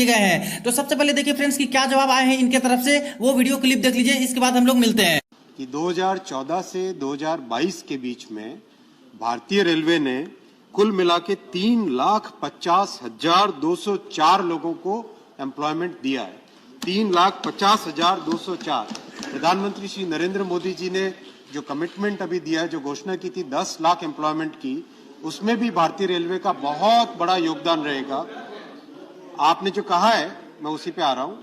गए हैं। तो सबसे पहले देखिए फ्रेंड्स कि क्या जवाब आए हैं इनके तरफ से, वो वीडियो क्लिप देख लीजिए, इसके बाद हम लोग मिलते हैं। कि 2014 से 2022 के बीच में भारतीय रेलवे ने कुल मिला के 3,50,204 लोगों को एम्प्लॉयमेंट दिया है। 3,50,204। प्रधानमंत्री श्री नरेंद्र मोदी जी ने जो कमिटमेंट अभी दिया है, जो घोषणा की थी 10 लाख एम्प्लॉयमेंट की, उसमें भी भारतीय रेलवे का बहुत बड़ा योगदान रहेगा। आपने जो कहा है मैं उसी पे आ रहा हूं।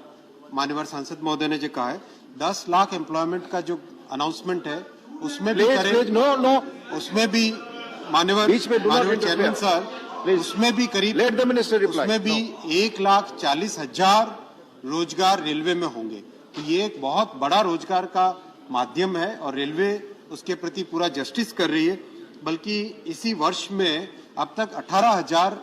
माननीय सांसद महोदय ने जो कहा है 10 लाख एम्प्लॉयमेंट का जो अनाउंसमेंट है उसमें भी करें। उसमें भी माननीय चेयरमैन सर, उसमें भी करीब उसमें भी 1,40,000 रोजगार रेलवे में होंगे। तो ये एक बहुत बड़ा रोजगार का माध्यम है और रेलवे उसके प्रति पूरा जस्टिस कर रही है। बल्कि इसी वर्ष में अब तक 18,000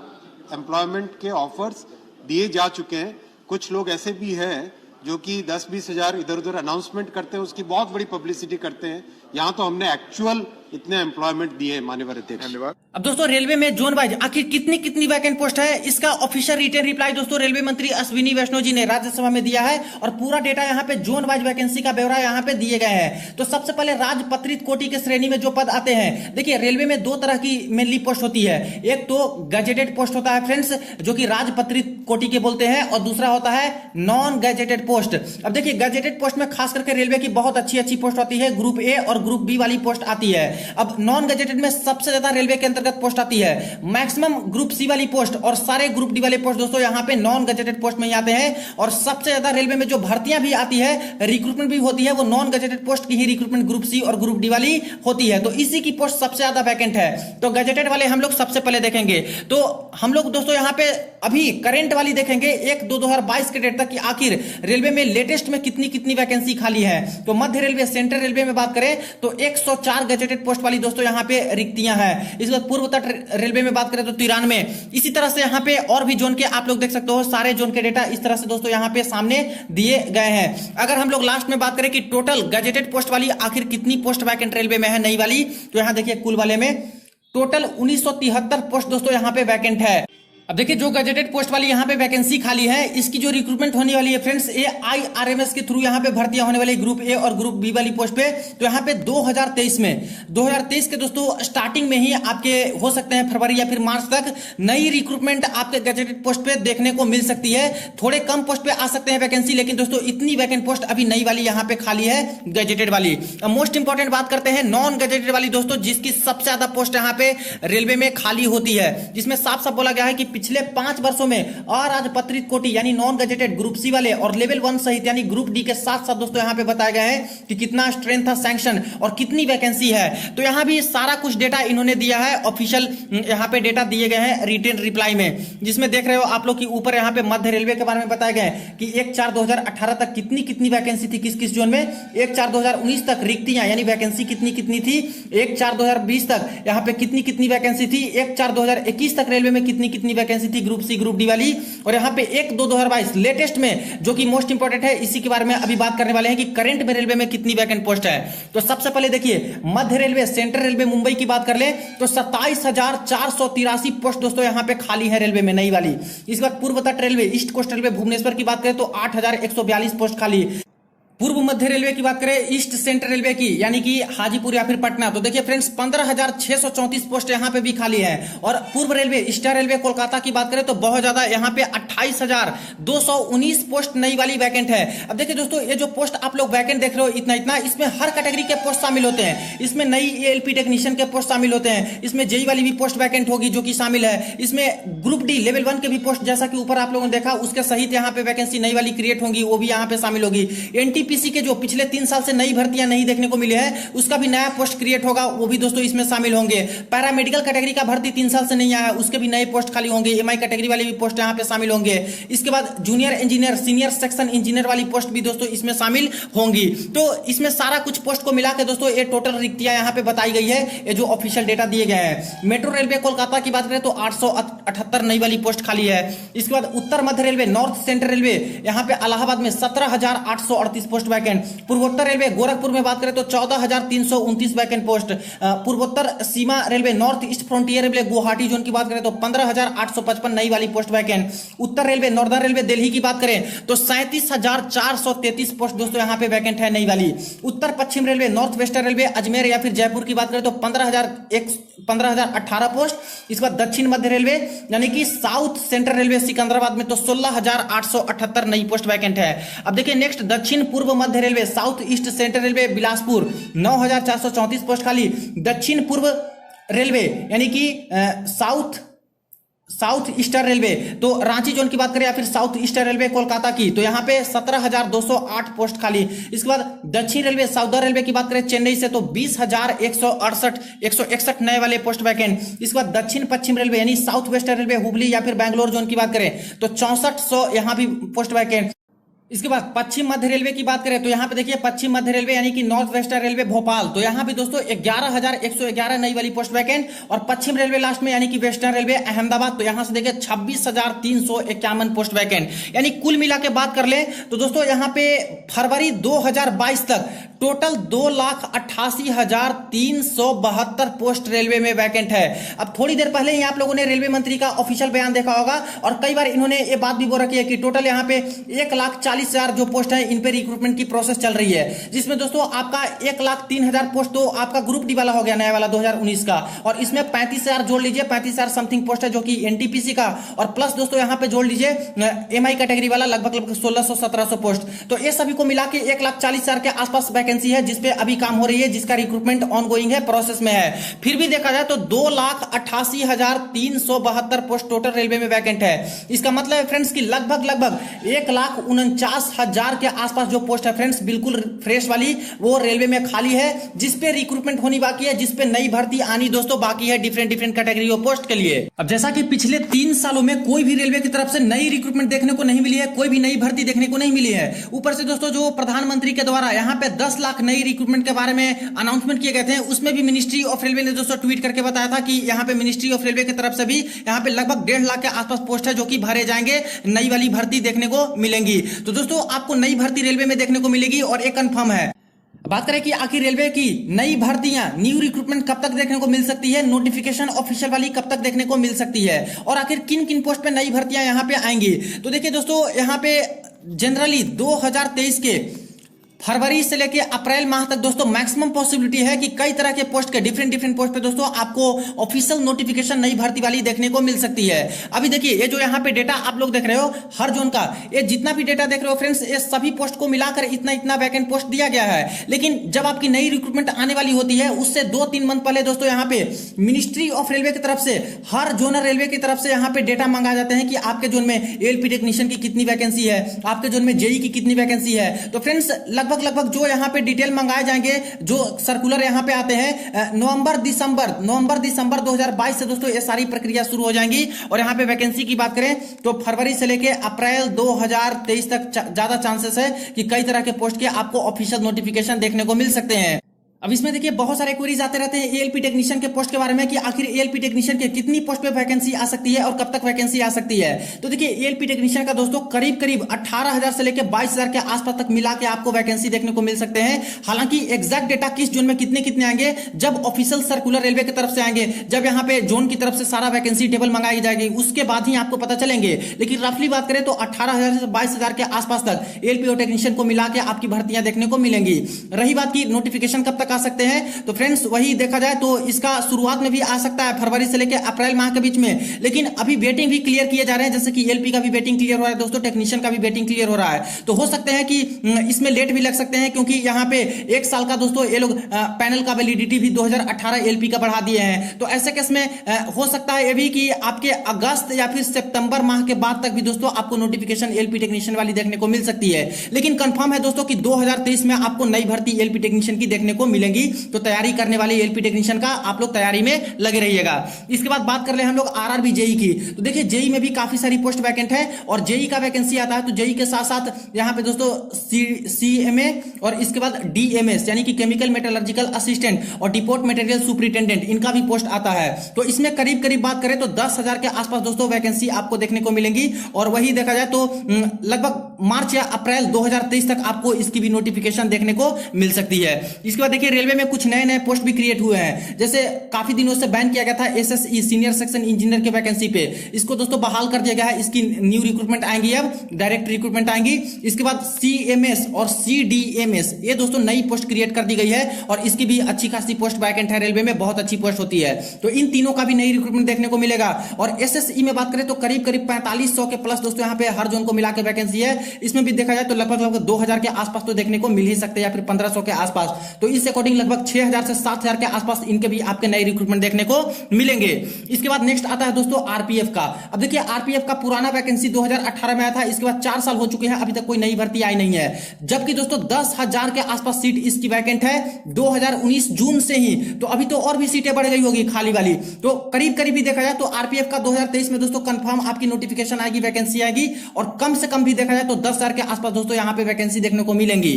एम्प्लॉयमेंट के ऑफर्स दिए जा चुके हैं। कुछ लोग ऐसे भी हैं जो कि 10-20 हजार इधर उधर अनाउंसमेंट करते हैं, उसकी बहुत बड़ी पब्लिसिटी करते हैं। यहाँ तो हमने एक्चुअल इतने एम्प्लॉयमेंट दिए। माननीय अध्यक्ष, धन्यवाद। अब दोस्तों रेलवे में जोन वाइज आखिर कितनी कितनी वैकेंट पोस्ट है, इसका ऑफिशियल रिटन रिप्लाई दोस्तों रेलवे मंत्री अश्विनी वैष्णव जी ने राज्यसभा में दिया है और पूरा डेटा यहाँ पे जोन वाइज वैकेंसी का ब्यौरा यहाँ पे दिए गए हैं। तो सबसे पहले राजपत्रित कोटि के श्रेणी में जो पद आते हैं, देखिए रेलवे में दो तरह की मेनली पोस्ट होती है। एक तो गैजेटेड पोस्ट होता है फ्रेंड्स, जो कि राजपत्रित कोटि के बोलते हैं, और दूसरा होता है नॉन गैजेटेड पोस्ट। अब देखिए गैजेटेड पोस्ट में खास करके रेलवे की बहुत अच्छी अच्छी पोस्ट आती है, ग्रुप ए और ग्रुप बी वाली पोस्ट आती है। अब नॉन गैजेटेड में सबसे ज्यादा रेलवे के अंतर्गत पोस्ट आती है, मैक्सिमम ग्रुप सी वाली पोस्ट और सारे ग्रुप डी वाले पोस्ट दोस्तों यहाँ पे नॉन गैजेटेड पोस्ट में ही आते हैं। और सबसे ज्यादा रेलवे में जो भर्तियां भी आती है, रिक्रूटमेंट भी होती है, वो नॉन गैजेटेड पोस्ट की ही रिक्रूटमेंट ग्रुप सी और ग्रुप डी वाली होती है। तो इसी की पोस्ट सबसे ज्यादा वैकेंट है। तो गैजेटेड वाले हम लोग सबसे पहले देखेंगे। तो हम लोग दोस्तों यहाँ पे अभी करंट वाली देखेंगे 1/2/2022 के डेट तक कि आखिर रेलवे में लेटेस्ट में कितनी कितनी वैकेंसी खाली है। तो मध्य रेलवे, सेंट्रल रेलवे में बात करें तो 104 गैजेटेड पोस्ट वाली दोस्तों यहाँ पे रिक्तियां हैं। इसके बाद पूर्व तट रेलवे में बात करें तो 93। इसी तरह से यहाँ पे और भी जोन के आप लोग देख सकते हो, सारे जोन के डेटा इस तरह से दोस्तों यहाँ पे सामने दिए गए हैं। अगर हम लोग लास्ट में बात करें कि टोटल गैजेटेड पोस्ट वाली आखिर कितनी पोस्ट वैकेंट रेलवे में है नई वाली, तो यहाँ देखिए कुल वाले में टोटल 1973 पोस्ट दोस्तों यहाँ पे वैकेंट है। अब देखिए जो गैजेटेड पोस्ट वाली यहाँ पे वैकेंसी खाली है, इसकी जो रिक्रूटमेंट होने वाली है फ्रेंड्स, ये IRMS के थ्रू यहाँ पे भर्तियां होने वाली ग्रुप ए और ग्रुप बी वाली पोस्ट पे। तो यहाँ पे 2023 के दोस्तों स्टार्टिंग में ही आपके हो सकते हैं फरवरी या फिर मार्च तक नई रिक्रूटमेंट आपके गैजेटेड पोस्ट पे देखने को मिल सकती है। थोड़े कम पोस्ट पे आ सकते हैं वैकेंसी, लेकिन दोस्तों इतनी वैकेंट पोस्ट अभी नई वाली यहाँ पे खाली है गैजेटेड वाली। मोस्ट इंपॉर्टेंट बात करते हैं नॉन गैजेटेड वाली दोस्तों, जिसकी सबसे ज्यादा पोस्ट यहाँ पे रेलवे में खाली होती है, जिसमें साफ साफ बोला गया है कि पिछले 5 वर्षों में अराजपत्रित कोटि यानी नॉन गैजेटेड ग्रुप सी वाले और लेवल 1 सहित यानी ग्रुप डी के साथ साथ दोस्तों यहां पे बताया गया है कि कितना स्ट्रेंथ था सैंक्शन और कितनी वैकेंसी है। तो यहां भी सारा कुछ डेटा इन्होंने दिया है, ऑफिशियल यहां पे डेटा दिए गए हैं रिटन रिप्लाई में, जिसमें देख रहे हो आप लोग की ऊपर यहां पे मध्य रेलवे के बारे में बताया गया है कि 1/4/2018 तक कितनी कितनी वैकेंसी थी किस किस जोन में, 1/4/2019 तक रिक्तियां यानी वैकेंसी कितनी कितनी थी, 1/4/2020 तक यहां पे कितनी कितनी वैकेंसी थी, 1/4/2021 तक रेलवे में कितनी कितनी वैकेंसी थी ग्रुप सी ग्रुप डी वाली, और यहाँ पे 1/2/2022 लेटेस्ट में जो कि मोस्ट इंपोर्टेंट है, इसी के बारे में अभी बात करने वाले हैं कि करंट में रेलवे में कितनी वैकेंट पोस्ट है। तो सबसे पहले देखिए मध्य रेलवे, सेंट्रल रेलवे मुंबई की बात कर ले तो 27,483 पोस्ट दोस्तों यहाँ पे खाली है रेलवे में नई वाली। इसके बाद पूर्व तट railway, East Coast Railway Bhubaneswar की बात करें तो 8,142 पोस्ट खाली। पूर्व मध्य रेलवे की बात करें, ईस्ट सेंट्रल रेलवे की यानी कि हाजीपुर या फिर पटना, तो देखिए फ्रेंड्स 15,634 पोस्ट यहाँ पे भी खाली है। और पूर्व रेलवे, ईस्टर्न रेलवे कोलकाता की बात करें तो बहुत ज्यादा यहाँ पे 28,219 पोस्ट नई वाली वैकेंट है। अब देखिए दोस्तों ये जो पोस्ट आप लोग वैकेंट देख रहे हो इतना इतना, इसमें हर कैटेगरी के पोस्ट शामिल होते हैं। इसमें नई ALP टेक्नीशियन के पोस्ट शामिल होते हैं, इसमें जेई वाली भी पोस्ट वैकेंट होगी जो कि शामिल है, इसमें ग्रुप डी लेवल 1 के भी पोस्ट जैसा कि ऊपर आप लोगों ने देखा उसके सहित यहाँ पे वैकेंसी नई वाली क्रिएट होंगी, वो भी यहाँ पे शामिल होगी। NTPC के जो पिछले 3 साल से नई भर्तियां नहीं देखने को मिली है उसका भी नया पोस्ट क्रिएट होगा, वो भी दोस्तों इसमें शामिल होंगे। पैरामेडिकल कैटेगरी का भर्ती 3 साल से नहीं आया है, उसके भी नए पोस्ट खाली होंगे। MI कैटेगरी वाले भी पोस्ट यहाँ पे शामिल होंगे। इसके बाद junior engineer, senior section engineer वाली पोस्ट भी दोस्तों इसमें शामिल होंगी। तो इसमें सारा कुछ पोस्ट को मिला के दोस्तों ये टोटल रिक्तियां यहाँ पे बताई गई है, ये जो ऑफिशियल डेटा दिए गए हैं। मेट्रो रेलवे कोलकाता की बात करें तो 878 नई वाली पोस्ट खाली है। इसके बाद उत्तर मध्य रेलवे, नॉर्थ सेंट्रल रेलवे, यहाँ पे इलाहाबाद में 17,838 पोस्ट वैकेंट। पूर्वोत्तर रेलवे गोरखपुर में बात करें तो 14,329 वैकेंट पोस्ट। पूर्वोत्तर सीमा Railway North East Frontier Railway Guwahati zone की बात करें तो 15,855 नई वाली पोस्ट वैकेंट। उत्तर रेलवे नॉर्दर्न रेलवे दिल्ली की बात करें तो 37,433 पोस्ट दोस्तों यहाँ पे वैकेंट है नई वाली। उत्तर पश्चिम Railway North Western Railway Ajmer या फिर जयपुर की बात करें तो 15,018 पोस्ट। इसके बाद दक्षिण मध्य रेलवे यानी कि साउथ सेंट्रल रेलवे सिकंदराबाद में तो 16,878 नई पोस्ट वैकेंट है। अब देखिए नेक्स्ट दक्षिण पूर्व मध्य Railway South East Central Railway Bilaspur 9,434 post खाली। दक्षिण पूर्व रेलवे यानी कि साउथ ईस्टर्न रेलवे तो रांची जोन की बात करें या फिर साउथ ईस्टर्न रेलवे कोलकाता की तो यहाँ पे 17,208 पोस्ट खाली। इसके बाद दक्षिण रेलवे साउदर्न रेलवे की बात करें चेन्नई से तो 20,161 नए वाले पोस्ट वैकेंट। इसके बाद दक्षिण पश्चिम रेलवे यानी साउथ वेस्टर्न रेलवे हुबली या फिर बैंगलोर जोन की बात करें तो 6400 यहाँ भी पोस्ट वैकेंट। इसके बाद पश्चिम मध्य रेलवे की बात करें तो यहाँ पे देखिए पश्चिम मध्य रेलवे यानी कि नॉर्थ वेस्टर्न रेलवे भोपाल तो यहाँ पे दोस्तों 11,111 नई वाली पोस्ट वैकेंट। और पश्चिम रेलवे लास्ट में यानी कि वेस्टर्न रेलवे अहमदाबाद तो यहाँ से देखिए 26,351 पोस्ट वैकेंट। यानी कुल मिला के बात कर ले तो दोस्तों यहाँ पे फरवरी 2022 तक टोटल 2,88,372 पोस्ट रेलवे में वैकेंट है। अब थोड़ी देर पहले ही आप लोगों ने रेलवे मंत्री का ऑफिशियल बयान देखा होगा और कई बार इन्होंने ये बात भी बोल रखी है कि टोटल यहाँ पे 1,40,000 जो पोस्ट है इन पे रिक्रूटमेंट की प्रोसेस चल रही है, जिसमें दोस्तों आपका 1,03,000 पोस्ट तो आपका ग्रुप डी वाला हो गया नया वाला 2019 का, और इसमें 35,000 जोड़ लीजिए 35,000 समथिंग पोस्ट है जो कि एनटीपीसी का, और प्लस दोस्तों यहाँ पे जोड़ लीजिए एमआई कैटेगरी वाला लगभग 1,600-1,700 पोस्ट। तो ये सभी को मिला के 1,40,000 के आसपास वैकेंसी है जिसपे अभी काम हो रही है, जिसका रिक्रूटमेंट ऑनगोइंग है, प्रोसेस में है। फिर भी देखा जाए तो 2,88,372 पोस्ट टोटल रेलवे में वैकेंट है। इसका मतलब है फ्रेंड्स कि लगभग 1,49,000 के आसपास जो पोस्ट है फ्रेंड्स बिल्कुल फ्रेश वाली वो रेलवे में खाली है, जिसपे रिक्रूटमेंट होनी बाकी है, जिसपे नई भर्ती आनी दोस्तों बाकी है डिफरेंट कैटेगरी ऑफ पोस्ट के लिए। अब जैसा कि पिछले 3 सालों में कोई भी रेलवे की तरफ से नई रिक्रूटमेंट देखने को नहीं मिली है, कोई भी नई भर्ती देखने को नहीं मिली है। ऊपर से दोस्तों जो प्रधानमंत्री के द्वारा यहाँ पे 10 लाख नई रिक्रूटमेंट के बारे में अनाउंसमेंट किए गए थे, उसमें भी मिनिस्ट्री ऑफ रेलवे ने दोस्तों ट्वीट करके बताया था कि यहाँ पे मिनिस्ट्री ऑफ रेलवे की तरफ से भी यहाँ पे लगभग 1.5 लाख के आसपास पोस्ट है जो कि भरे जाएंगे, नई वाली भर्ती देखने को मिलेंगी। तो दोस्तों आपको नई भर्ती रेलवे में देखने को मिलेगी और एक कंफर्म है। बात करें कि आखिर रेलवे की नई भर्तियां न्यू रिक्रूटमेंट कब तक देखने को मिल सकती है, नोटिफिकेशन ऑफिशियल वाली कब तक देखने को मिल सकती है, और आखिर किन किन पोस्ट पे नई भर्तियां यहां पे आएंगी। तो देखिए दोस्तों यहाँ पे जनरली 2023 के फरवरी से लेके अप्रैल माह तक दोस्तों मैक्सिमम पॉसिबिलिटी है कि कई तरह के पोस्ट के डिफरेंट पोस्ट पे दोस्तों आपको ऑफिशियल नोटिफिकेशन नई भर्ती वाली देखने को मिल सकती है। अभी देखिए ये जो यहाँ पे डेटा आप लोग देख रहे हो हर जोन का, ये जितना भी डेटा देख रहे हो फ्रेंड्स, ये सभी पोस्ट को मिलाकर इतना वैकेंट पोस्ट दिया गया है। लेकिन जब आपकी नई रिक्रूटमेंट आने वाली होती है उससे 2-3 मंथ पहले दोस्तों यहाँ पे मिनिस्ट्री ऑफ रेलवे की तरफ से हर जोनल रेलवे की तरफ से यहाँ पे डेटा मंगाए जाते हैं कि आपके जोन में एएलपी टेक्नीशियन की कितनी वैकेंसी है, आपके जोन में जेई की कितनी वैकेंसी है। तो फ्रेंड्स लगभग जो यहाँ पे डिटेल मंगाए जाएंगे, जो सर्कुलर यहाँ पे आते हैं नवंबर दिसंबर 2022 से दोस्तों ये सारी प्रक्रिया शुरू हो जाएंगी। और यहाँ पे वैकेंसी की बात करें तो फरवरी से लेके अप्रैल 2023 तक ज्यादा चांसेस है कि कई तरह के पोस्ट के आपको ऑफिशियल नोटिफिकेशन देखने को मिल सकते हैं। अब इसमें देखिए बहुत सारे क्वेरीज आते रहते हैं एएलपी टेक्नीशियन के पोस्ट के बारे में कि आखिर एएलपी टेक्नीशियन के कितनी पोस्ट पे वैकेंसी आ सकती है और कब तक वैकेंसी आ सकती है। तो देखिए एएलपी टेक्नीशियन का दोस्तों करीब 18,000 से लेकर 22,000 के आसपास तक मिला के आपको वैकेंसी देखने को मिल सकते हैं। हालांकि एग्जैक्ट डेटा किस जोन में कितने आएंगे जब ऑफिशियल सर्कुलर रेलवे की तरफ से आएंगे, जब यहाँ पे जोन की तरफ से सारा वैकेंसी टेबल मंगाई जाएगी उसके बाद ही आपको पता चलेंगे। लेकिन रफली बात करें तो 18,000 से 22,000 के आसपास तक एएलपी और टेक्नीशियन को मिला के आपकी भर्तियां देखने को मिलेंगी। रही बात की नोटिफिकेशन कब तक आ सकते हैं, तो फ्रेंड्स वही देखा जाए तो इसका शुरुआत में भी आ सकता है फरवरी से लेकर अप्रैल माह के बीच में। लेकिन अभी वेटिंग भी क्लियर किए जा रहे हैं, जैसे कि एलपी का भी वेटिंग क्लियर हो रहा है दोस्तों, टेक्नीशियन का भी वेटिंग क्लियर हो रहा है। तो हो सकते हैं कि इसमें लेट भी लग सकते हैं, क्योंकि यहाँ पे 1 साल का दोस्तों ये लोग पैनल का वैलिडिटी भी 2018 एलपी का बढ़ा दिए हैं। तो ऐसे केस में हो सकता है ये भी कि आपके अगस्त या फिर सितंबर माह के बाद तक भी दोस्तों आपको नोटिफिकेशन एलपी टेक्नीशियन वाली देखने को मिल सकती है। लेकिन कंफर्म है दोस्तों कि 2023 में आपको नई भर्ती एलपी टेक्नीशियन की देखने को मिलेगी। मिलेंगी। तो तैयारी करने वाले एलपी टेक्नीशियन का आप लोग तैयारी में लगे रहिएगा। इसके बाद बात कर ले हम लोग आरआरबी जेई की। तो देखिए जेई में भी काफी सारी पोस्ट वैकेंट है और जेई का वैकेंसी आता है तो जेई के साथ साथ यहाँ पे दोस्तों सीएमए और इसके बाद डीएमएस यानी कि केमिकल मेटलर्जिकल असिस्टेंट और डिपोट मटेरियल सुपरिटेंडेंट इनका भी पोस्ट आता है। तो इसमें करीब करीब बात करें तो 10,000 के आसपास दोस्तों वैकेंसी आपको देखने को मिलेंगी और वही देखा जाए तो लगभग मार्च या अप्रैल 2023 तक आपको इसकी भी नोटिफिकेशन देखने को मिल सकती है। इसके बाद देखिए रेलवे में कुछ नए नए पोस्ट भी क्रिएट हुए हैं। जैसे काफी दिनों से बैन किया गया था एसएसई सीनियर सेक्शन इंजीनियर के वैकेंसी पे, इसको दोस्तों बहाल कर दिया गया है। इसकी न्यू रिक्रूटमेंट आएंगी, अब डायरेक्ट रिक्रूटमेंट आएंगी। इसके बाद सीएमएस और सीडीएमएस ये दोस्तों नई पोस्ट क्रिएट कर दी गई है और इसकी भी अच्छी खासी पोस्ट वैकेंट है। रेलवे में बहुत अच्छी पोस्ट होती है तो इन तीनों का भी नई रिक्रूटमेंट देखने को मिलेगा। और एसएसई में बात करें तो करीब करीब 4500 के प्लस दोस्तों यहाँ पे हर जोन को मिला के वैकेंसी है। इसमें भी देखा जाए तो लगभग 2000 के आसपास तो देखने को मिल ही सकते हैं या फिर 1500 के आसपास। तो इस अकॉर्डिंग लगभग 6000 से 7000 के आसपास इनके भी आपके नई रिक्रूटमेंट देखने को मिलेंगे। इसके बाद नेक्स्ट आता है दोस्तों आरपीएफ का। अब देखिए आरपीएफ का पुराना वैकेंसी 2018 में आया था, इसके बाद 4 साल हो चुके हैं, अभी तक कोई नई भर्ती आई नहीं है। जबकि दोस्तों 10,000 के आसपास सीट इसकी वैकेंट है 2019 जून से ही। तो अभी तो और भी सीटें बढ़ गई होगी खाली वाली। तो करीब करीब भी देखा जाए तो आरपीएफ का 2023 में दोस्तों कंफर्म आपकी नोटिफिकेशन आएगी, वैकेंसी आएगी और कम से कम भी देखा जाए तो 10,000 के आसपास दोस्तों यहाँ पे वैकेंसी देखने को मिलेंगी।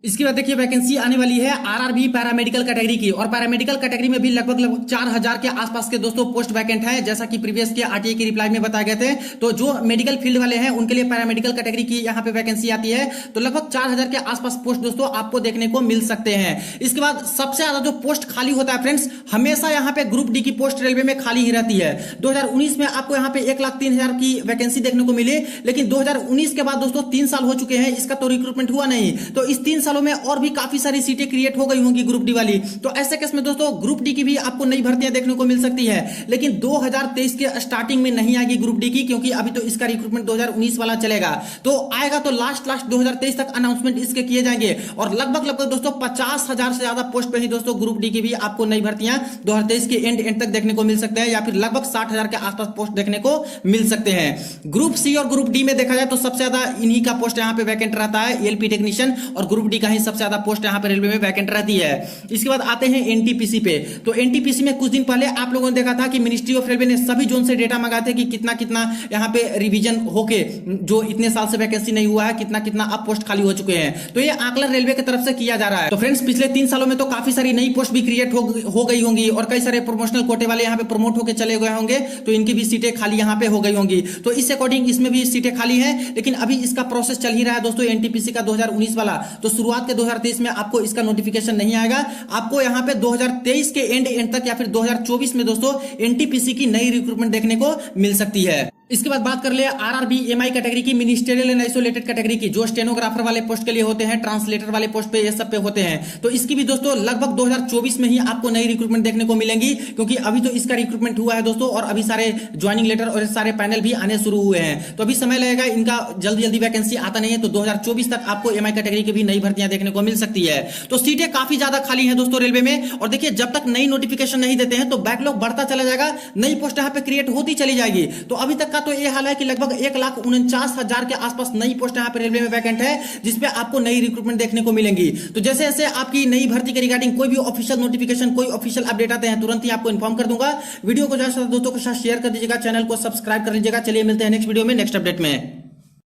इसके बाद देखिए वैकेंसी आने वाली है आरआरबी पैरामेडिकल कैटेगरी की और पैरामेडिकल कैटेगरी में भी लगभग 4000 के आसपास के दोस्तों पोस्ट वैकेंट है। जैसा कि प्रीवियस के आरटीए की रिप्लाई में बताए गए थे तो जो मेडिकल फील्ड वाले हैं उनके लिए पैरामेडिकल कैटेगरी की यहाँ पे वैकेंसी आती है। तो लगभग 4000 के आसपास पोस्ट दोस्तों आपको देखने को मिल सकते हैं। इसके बाद सबसे ज्यादा जो पोस्ट खाली होता है फ्रेंड्स, हमेशा यहाँ पे ग्रुप डी की पोस्ट रेलवे में खाली ही रहती है। 2019 में आपको यहाँ पे 1,03,000 की वैकेंसी देखने को मिली, लेकिन 2019 के बाद दोस्तों 3 साल हो चुके हैं, इसका तो रिक्रूटमेंट हुआ नहीं। तो इस 3 सालों में और भी काफी सारी सीटें क्रिएट हो गई होंगी ग्रुप डी वाली। तो ऐसे केस में दोस्तों ग्रुप डी की भी आपको नई भर्तियां देखने को मिल सकती है, लेकिन 2023 के स्टार्टिंग में नहीं आएगी ग्रुप डी की, क्योंकि अभी तो इसका रिक्रूटमेंट 2019 वाला चलेगा। तो आएगा तो लास्ट 2023 तक अनाउंसमेंट इसके किए जाएंगे और लगभग दोस्तों 50,000 से ज्यादा पोस्ट पे ही दोस्तों ग्रुप डी की भी आपको नई भर्तियां 2023 के एंड तक देखने को मिल सकते हैं या फिर लगभग 60,000 के आसपास पोस्ट देखने को मिल सकते हैं। ग्रुप सी और ग्रुप डी में देखा जाए तो सबसे ज्यादा इन्हीं का पोस्ट यहाँ पे वैकेंट रहता है, एलपी टेक्नीशियन, और ग्रुप डी का ही सबसे ज्यादा पोस्ट यहाँ पे रेलवे में वैकेंट रहती है। इसके बाद आते हैं एनटीपीसी पे। तो एनटीपीसी में कुछ दिन पहले आप लोगों ने देखा था कि मिनिस्ट्री ऑफ रेलवे ने सभी जोन से डेटा मंगाते कि कितना कितना यहाँ पे रिवीजन होके जो इतने साल से वैकेंसी नहीं हुआ है, कितना कितना अब पोस्ट खाली हो चुके हैं। तो ये आकलन रेलवे की तरफ से किया जा रहा है। तो फ्रेंड्स पिछले 3 सालों में तो काफी सारी नई पोस्ट भी क्रिएट हो गई होंगी और कई सारे प्रमोशनल कोटे वाले यहाँ पे प्रमोट होकर चले गए होंगे, तो इनकी भी सीटें खाली यहाँ पे हो गई होंगी। तो इस अकॉर्डिंग इसमें भी सीटें खाली हैं, लेकिन अभी इसका प्रोसेस चल ही रहा है दोस्तों एनटीपीसी का 2019 वाला। तो शुरुआत के 2023 में आपको इसका नोटिफिकेशन नहीं आएगा, आपको यहाँ पे 2023 के एंड तक या फिर 2024 में दोस्तों एनटीपीसी की नई रिक्रूटमेंट देखने को मिल सकती है। इसके बाद बात कर ले आरआरबी एमआई कैटेगरी की, मिनिस्ट्रियल एंड आइसोलेटेड कैटेगरी की, जो स्टेनोग्राफर वाले पोस्ट के लिए होते हैं, ट्रांसलेटर वाले पोस्ट पे, ये सब पे होते हैं। तो इसकी भी दोस्तों लगभग 2024 में ही आपको नई रिक्रूटमेंट देखने को मिलेंगी, क्योंकि अभी तो इसका रिक्रूटमेंट हुआ है दोस्तों और अभी सारे ज्वाइनिंग लेटर और सारे पैनल भी आने शुरू हुए हैं। तो अभी समय लगेगा, इनका जल्दी वैकेंसी आता नहीं है। तो 2024 तक आपको एमआई कैटेगरी की भी नई भर्तियां देखने को मिल सकती है। तो सीटें काफी ज्यादा खाली है दोस्तों रेलवे में। और देखिए जब तक नई नोटिफिकेशन नहीं देते हैं तो बैकलॉग बढ़ता चला जाएगा, नई पोस्ट यहाँ पे क्रिएट होती चली जाएगी। तो अभी तक का तो ये हाल है कि लगभग 1,49,000 के आसपास नई पोस्ट यहाँ पे रेलवे में वैकेंट है, जिसपे आपको नई रिक्रूटमेंट देखने को मिलेंगी। तो जैसे जैसे आपकी नई भर्ती के रिगार्डिंग कोई भी ऑफिशियल नोटिफिकेशन, कोई ऑफिशियल अपडेट आते हैं, तुरंत ही आपको इन्फॉर्म कर दूंगा। वीडियो को ज्यादा से ज्यादा दोस्तों के साथ शेयर कर दीजिएगा, चैनल को सब्सक्राइब कर लीजिएगा। चलिए मिलते हैं नेक्स्ट वीडियो में, नेक्स्ट अपडेट में।